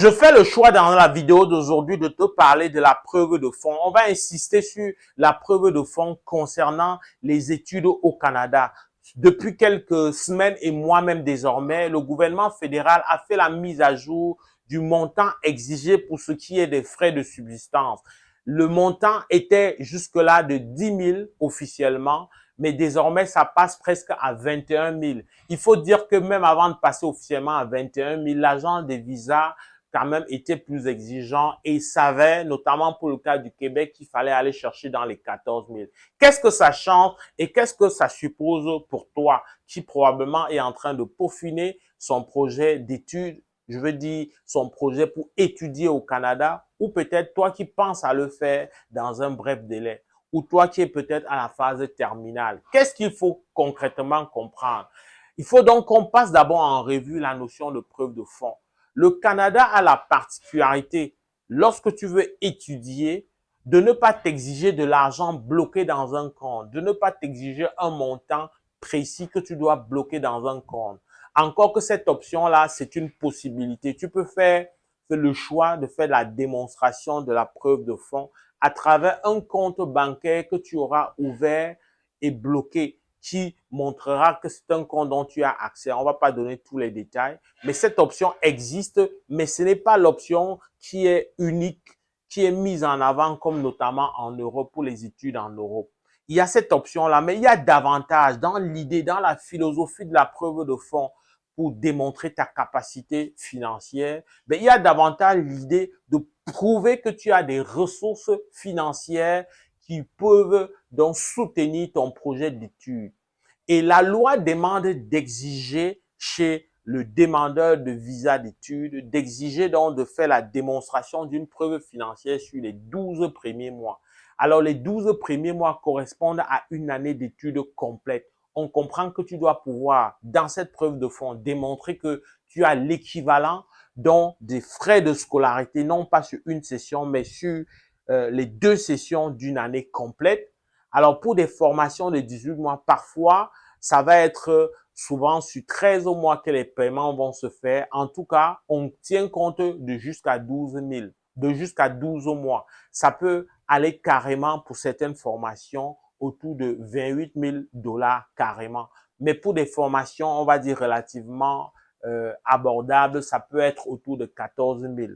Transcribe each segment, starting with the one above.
Je fais le choix dans la vidéo d'aujourd'hui de te parler de la preuve de fonds. On va insister sur la preuve de fonds concernant les études au Canada. Depuis quelques semaines et mois même désormais, le gouvernement fédéral a fait la mise à jour du montant exigé pour ce qui est des frais de subsistance. Le montant était jusque-là de 10 000 officiellement, mais désormais, ça passe presque à 21 000. Il faut dire que même avant de passer officiellement à 21 000, l'agence des visas quand même était plus exigeant et savait, notamment pour le cas du Québec, qu'il fallait aller chercher dans les 14 000. Qu'est-ce que ça change et qu'est-ce que ça suppose pour toi qui probablement est en train de peaufiner son projet d'études, je veux dire son projet pour étudier au Canada, ou peut-être toi qui penses à le faire dans un bref délai, ou toi qui es peut-être à la phase terminale. Qu'est-ce qu'il faut concrètement comprendre? Il faut donc qu'on passe d'abord en revue la notion de preuve de fonds. Le Canada a la particularité, lorsque tu veux étudier, de ne pas t'exiger de l'argent bloqué dans un compte, de ne pas t'exiger un montant précis que tu dois bloquer dans un compte. Encore que cette option-là, c'est une possibilité. Tu peux faire le choix de faire la démonstration de la preuve de fonds à travers un compte bancaire que tu auras ouvert et bloqué, qui montrera que c'est un compte dont tu as accès. On ne va pas donner tous les détails, mais cette option existe, mais ce n'est pas l'option qui est unique, qui est mise en avant, comme notamment en Europe, pour les études en Europe. Il y a cette option-là, mais il y a davantage dans l'idée, dans la philosophie de la preuve de fonds pour démontrer ta capacité financière. Mais il y a davantage l'idée de prouver que tu as des ressources financières qui peuvent donc soutenir ton projet d'études. Et la loi demande d'exiger chez le demandeur de visa d'études, d'exiger donc de faire la démonstration d'une preuve financière sur les 12 premiers mois. Alors, les 12 premiers mois correspondent à une année d'études complète. On comprend que tu dois pouvoir, dans cette preuve de fonds, démontrer que tu as l'équivalent donc des frais de scolarité, non pas sur une session, mais sur les 2 sessions d'une année complète. Alors, pour des formations de 18 mois, parfois, ça va être souvent sur 13 mois que les paiements vont se faire. En tout cas, on tient compte de jusqu'à 12 000, de jusqu'à 12 mois. Ça peut aller carrément pour certaines formations autour de 28 000 $ carrément. Mais pour des formations, on va dire relativement abordables, ça peut être autour de 14 000.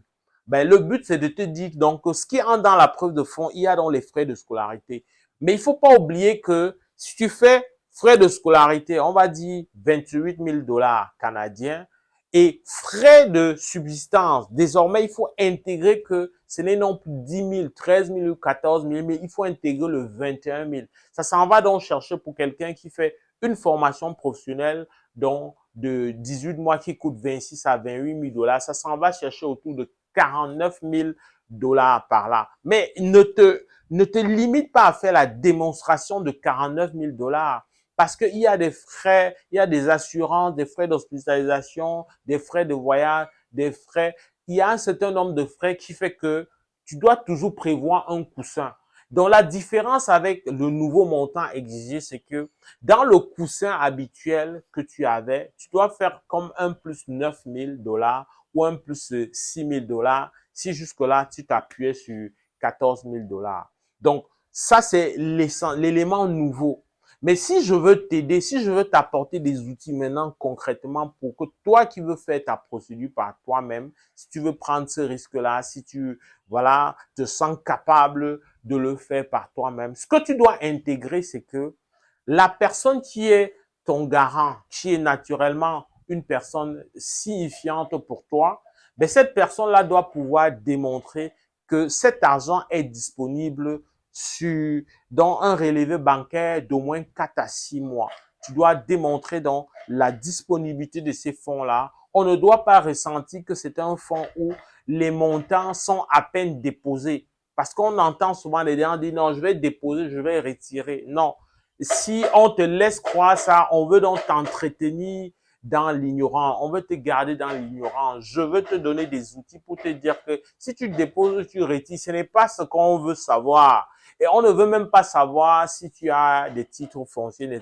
Ben, le but, c'est de te dire donc ce qui entre dans la preuve de fonds, il y a donc les frais de scolarité. Mais il faut pas oublier que si tu fais frais de scolarité, on va dire 28 000 $ canadiens, et frais de subsistance, désormais, il faut intégrer que ce n'est non plus 10 000, 13 000 ou 14 000, mais il faut intégrer le 21 000. Ça s'en va donc chercher pour quelqu'un qui fait une formation professionnelle donc de 18 mois qui coûte 26 à 28 000 $. Ça s'en va chercher autour de 49 000 $ par là. Mais ne te limite pas à faire la démonstration de 49 000 $ parce qu'il y a des frais, il y a des assurances, des frais d'hospitalisation, des frais de voyage, des frais. Il y a un certain nombre de frais qui fait que tu dois toujours prévoir un coussin. Donc, la différence avec le nouveau montant exigé, c'est que dans le coussin habituel que tu avais, tu dois faire comme un plus 9 000 $ ou un plus 6 000 $ si jusque-là, tu t'appuyais sur 14 000 $. Donc, ça, c'est l'élément nouveau. Mais si je veux t'aider, si je veux t'apporter des outils maintenant concrètement pour que toi qui veux faire ta procédure par toi-même, si tu veux prendre ce risque-là, si tu, voilà, te sens capable de le faire par toi-même, ce que tu dois intégrer, c'est que la personne qui est ton garant, qui est naturellement une personne signifiante pour toi, ben cette personne-là doit pouvoir démontrer que cet argent est disponible dans un relevé bancaire d'au moins 4 à 6 mois. Tu dois démontrer donc la disponibilité de ces fonds-là. On ne doit pas ressentir que c'est un fonds où les montants sont à peine déposés. Parce qu'on entend souvent les gens dire non, je vais déposer, je vais retirer. Non. Si on te laisse croire ça, on veut donc t'entretenir dans l'ignorance. On veut te garder dans l'ignorance. Je veux te donner des outils pour te dire que si tu déposes, tu retires, ce n'est pas ce qu'on veut savoir. Et on ne veut même pas savoir si tu as des titres fonciers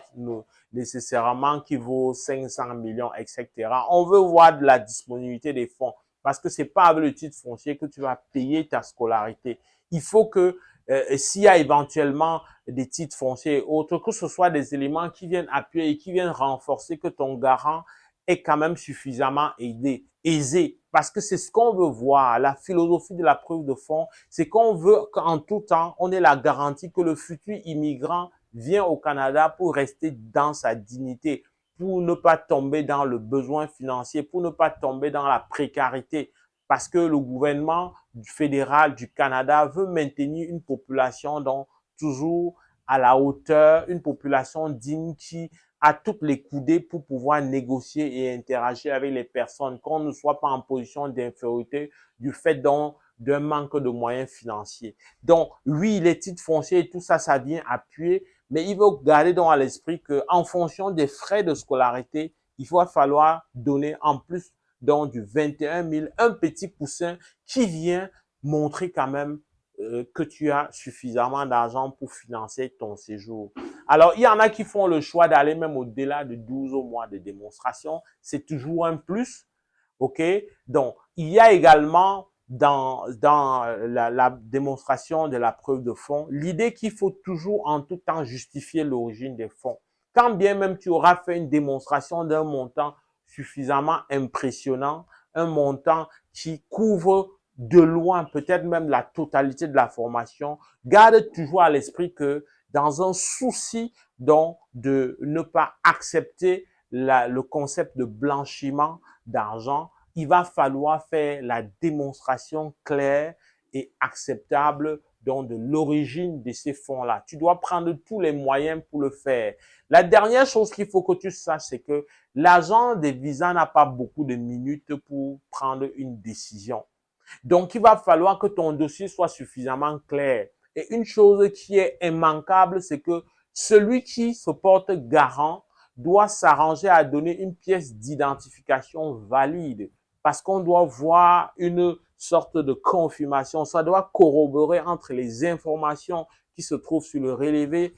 nécessairement qui vaut 500 millions, etc. On veut voir de la disponibilité des fonds. Parce que c'est pas avec le titre foncier que tu vas payer ta scolarité. Il faut que s'il y a éventuellement des titres fonciers et autres, que ce soit des éléments qui viennent appuyer et qui viennent renforcer que ton garant est quand même suffisamment aisé. Parce que c'est ce qu'on veut voir. La philosophie de la preuve de fond, c'est qu'on veut qu'en tout temps, on ait la garantie que le futur immigrant vient au Canada pour rester dans sa dignité, pour ne pas tomber dans le besoin financier, pour ne pas tomber dans la précarité. Parce que le gouvernement fédéral du Canada veut maintenir une population donc toujours à la hauteur, une population digne qui a toutes les coudées pour pouvoir négocier et interagir avec les personnes, qu'on ne soit pas en position d'infériorité du fait d'un manque de moyens financiers. Donc, oui, les titres fonciers et tout ça, ça vient appuyer, mais il faut garder donc à l'esprit que, en fonction des frais de scolarité, il va falloir donner en plus donc du 21 000, un petit coussin qui vient montrer quand même que tu as suffisamment d'argent pour financer ton séjour. Alors, il y en a qui font le choix d'aller même au-delà de 12 mois de démonstration. C'est toujours un plus. OK? Donc, il y a également dans la démonstration de la preuve de fonds, l'idée qu'il faut toujours en tout temps justifier l'origine des fonds. Quand bien même tu auras fait une démonstration d'un montant suffisamment impressionnant, un montant qui couvre de loin, peut-être même la totalité de la formation, garde toujours à l'esprit que dans un souci donc de ne pas accepter le concept de blanchiment d'argent, il va falloir faire la démonstration claire et acceptable donc de l'origine de ces fonds-là. Tu dois prendre tous les moyens pour le faire. La dernière chose qu'il faut que tu saches, c'est que l'agent des visas n'a pas beaucoup de minutes pour prendre une décision. Donc, il va falloir que ton dossier soit suffisamment clair. Et une chose qui est immanquable, c'est que celui qui se porte garant doit s'arranger à donner une pièce d'identification valide parce qu'on doit voir une sorte de confirmation. Ça doit corroborer entre les informations qui se trouvent sur le relevé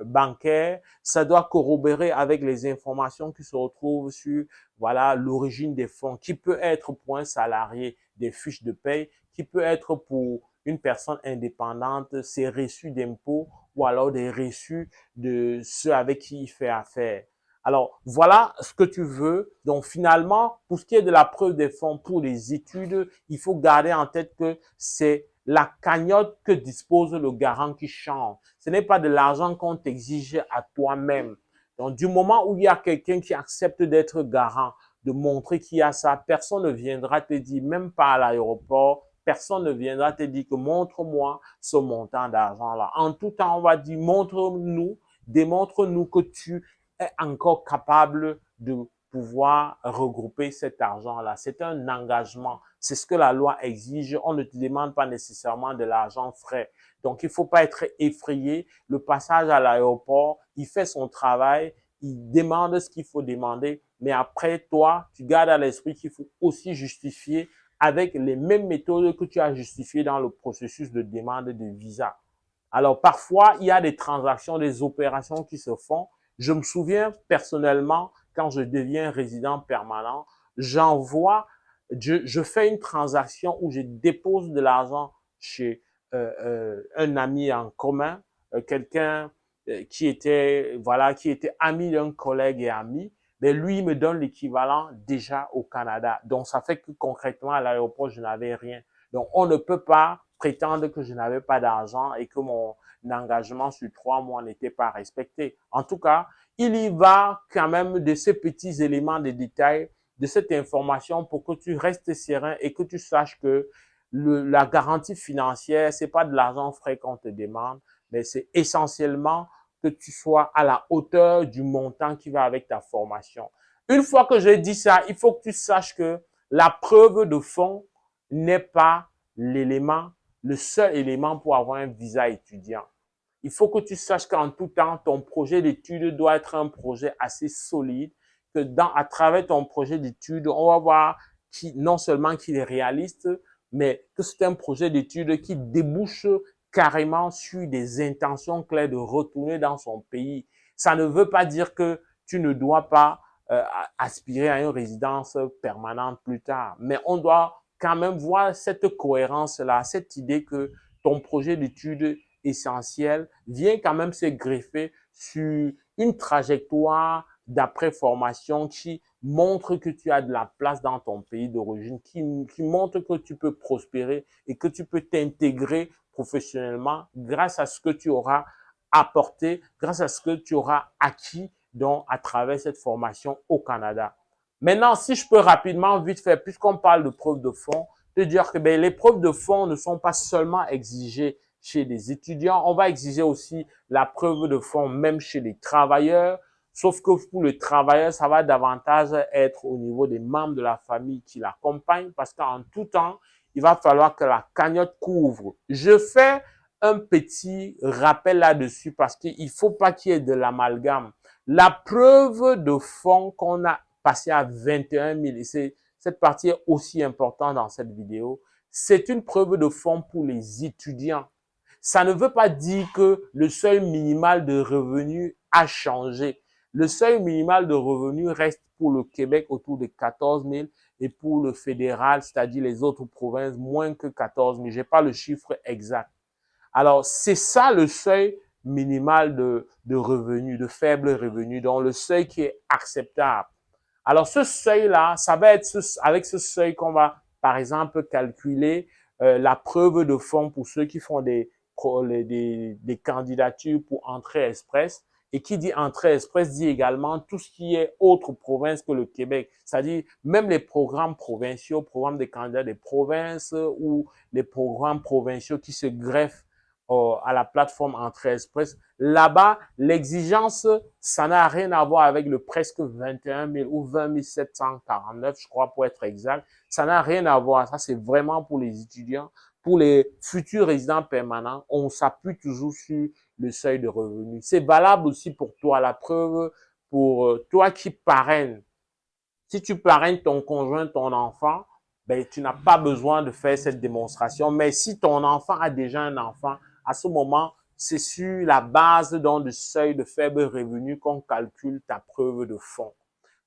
bancaire. Ça doit corroborer avec les informations qui se retrouvent sur voilà l'origine des fonds, qui peut être pour un salarié des fiches de paye, qui peut être pour une personne indépendante, ses reçus d'impôts ou alors des reçus de ceux avec qui il fait affaire. Alors, voilà ce que tu veux. Donc, finalement, pour ce qui est de la preuve des fonds pour les études, il faut garder en tête que c'est la cagnotte que dispose le garant qui change. Ce n'est pas de l'argent qu'on t'exige à toi-même. Donc, du moment où il y a quelqu'un qui accepte d'être garant, de montrer qu'il y a ça, personne ne viendra te dire, même pas à l'aéroport, personne ne viendra te dire que montre-moi ce montant d'argent-là. En tout temps, on va dire, montre-nous, démontre-nous que tu es encore capable de pouvoir regrouper cet argent-là. C'est un engagement. C'est ce que la loi exige. On ne te demande pas nécessairement de l'argent frais. Donc, il faut pas être effrayé. Le passage à l'aéroport, il fait son travail. Il demande ce qu'il faut demander. Mais après, toi, tu gardes à l'esprit qu'il faut aussi justifier avec les mêmes méthodes que tu as justifiées dans le processus de demande de visa. Alors, parfois, il y a des transactions, des opérations qui se font. Je me souviens personnellement, quand je deviens résident permanent, je fais une transaction où je dépose de l'argent chez un ami en commun, quelqu'un qui était ami d'un collègue et ami, mais lui il me donne l'équivalent déjà au Canada. Donc, ça fait que concrètement, à l'aéroport, je n'avais rien. Donc, on ne peut pas prétendre que je n'avais pas d'argent et que mon engagement sur 3 mois n'était pas respecté. En tout cas, il y va quand même de ces petits éléments de détail, de cette information pour que tu restes serein et que tu saches que la garantie financière, c'est pas de l'argent frais qu'on te demande, mais c'est essentiellement que tu sois à la hauteur du montant qui va avec ta formation. Une fois que j'ai dit ça, il faut que tu saches que la preuve de fond n'est pas l'élément, le seul élément pour avoir un visa étudiant. Il faut que tu saches qu'en tout temps, ton projet d'études doit être un projet assez solide, que à travers ton projet d'études, on va voir non seulement qu'il est réaliste, mais que c'est un projet d'études qui débouche carrément sur des intentions claires de retourner dans son pays. Ça ne veut pas dire que tu ne dois pas aspirer à une résidence permanente plus tard. Mais on doit quand même voir cette cohérence-là, cette idée que ton projet d'études essentiel vient quand même se greffer sur une trajectoire d'après-formation qui montre que tu as de la place dans ton pays d'origine, qui montre que tu peux prospérer et que tu peux t'intégrer professionnellement grâce à ce que tu auras apporté, grâce à ce que tu auras acquis donc, à travers cette formation au Canada. Maintenant, si je peux rapidement, vite fait, puisqu'on parle de preuves de fond, te dire que les preuves de fond ne sont pas seulement exigées chez les étudiants, on va exiger aussi la preuve de fond même chez les travailleurs, sauf que pour le travailleur, ça va davantage être au niveau des membres de la famille qui l'accompagnent, parce qu'en tout temps, il va falloir que la cagnotte couvre. Je fais un petit rappel là-dessus parce qu'il ne faut pas qu'il y ait de l'amalgame. La preuve de fond qu'on a passé à 21 000, et cette partie est aussi importante dans cette vidéo, c'est une preuve de fond pour les étudiants. Ça ne veut pas dire que le seuil minimal de revenu a changé. Le seuil minimal de revenu reste pour le Québec autour de 14 000 et pour le fédéral, c'est-à-dire les autres provinces, moins que 14 000. Je n'ai pas le chiffre exact. Alors, c'est ça le seuil minimal de revenus, de faible revenu, donc le seuil qui est acceptable. Alors, ce seuil-là, ça va être avec ce seuil qu'on va, par exemple, calculer la preuve de fond pour ceux qui font des candidatures pour entrée express. Et qui dit entrée express dit également tout ce qui est autre province que le Québec. C'est-à-dire même les programmes provinciaux, programmes des candidats des provinces ou les programmes provinciaux qui se greffent à la plateforme Entrée Express. Là-bas, l'exigence, ça n'a rien à voir avec le presque 21 000 ou 20 749, je crois, pour être exact. Ça n'a rien à voir. Ça, c'est vraiment pour les étudiants. Pour les futurs résidents permanents, on s'appuie toujours sur le seuil de revenu. C'est valable aussi pour toi. La preuve, pour toi qui parraines. Si tu parraines ton conjoint, ton enfant, ben, tu n'as pas besoin de faire cette démonstration. Mais si ton enfant a déjà un enfant, à ce moment, c'est sur la base donc, du seuil de faible revenu qu'on calcule ta preuve de fond.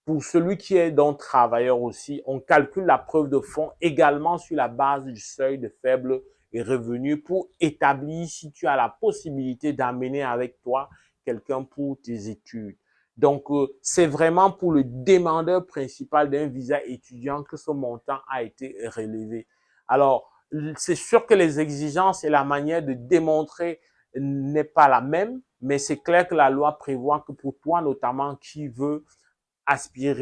Pour celui qui est donc travailleur aussi, on calcule la preuve de fond également sur la base du seuil de faible revenu pour établir si tu as la possibilité d'amener avec toi quelqu'un pour tes études. Donc, c'est vraiment pour le demandeur principal d'un visa étudiant que ce montant a été relevé. Alors, c'est sûr que les exigences et la manière de démontrer n'est pas la même, mais c'est clair que la loi prévoit que pour toi, notamment, qui aspire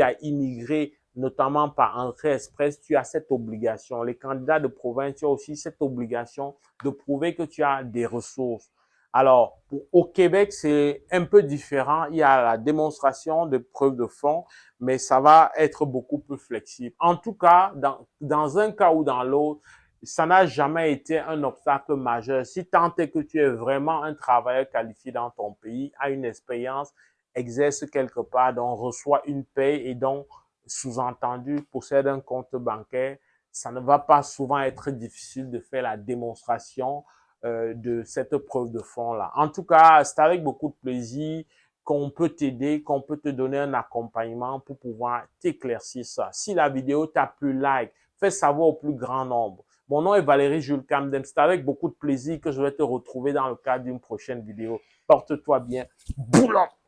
à immigrer, notamment par entrée express, tu as cette obligation. Les candidats de province, tu as aussi cette obligation de prouver que tu as des ressources. Alors, au Québec, c'est un peu différent. Il y a la démonstration de preuves de fonds, mais ça va être beaucoup plus flexible. En tout cas, dans un cas ou dans l'autre, ça n'a jamais été un obstacle majeur. Si tant est que tu es vraiment un travailleur qualifié dans ton pays, a une expérience, exerce quelque part, donc reçoit une paye et donc, sous-entendu, possède un compte bancaire, ça ne va pas souvent être difficile de faire la démonstration de cette preuve de fond-là. En tout cas, c'est avec beaucoup de plaisir qu'on peut t'aider, qu'on peut te donner un accompagnement pour pouvoir t'éclaircir ça. Si la vidéo t'a plu, like, fais savoir au plus grand nombre. Mon nom est Valérie Jules Camden. C'est avec beaucoup de plaisir que je vais te retrouver dans le cadre d'une prochaine vidéo. Porte-toi bien. Boulot!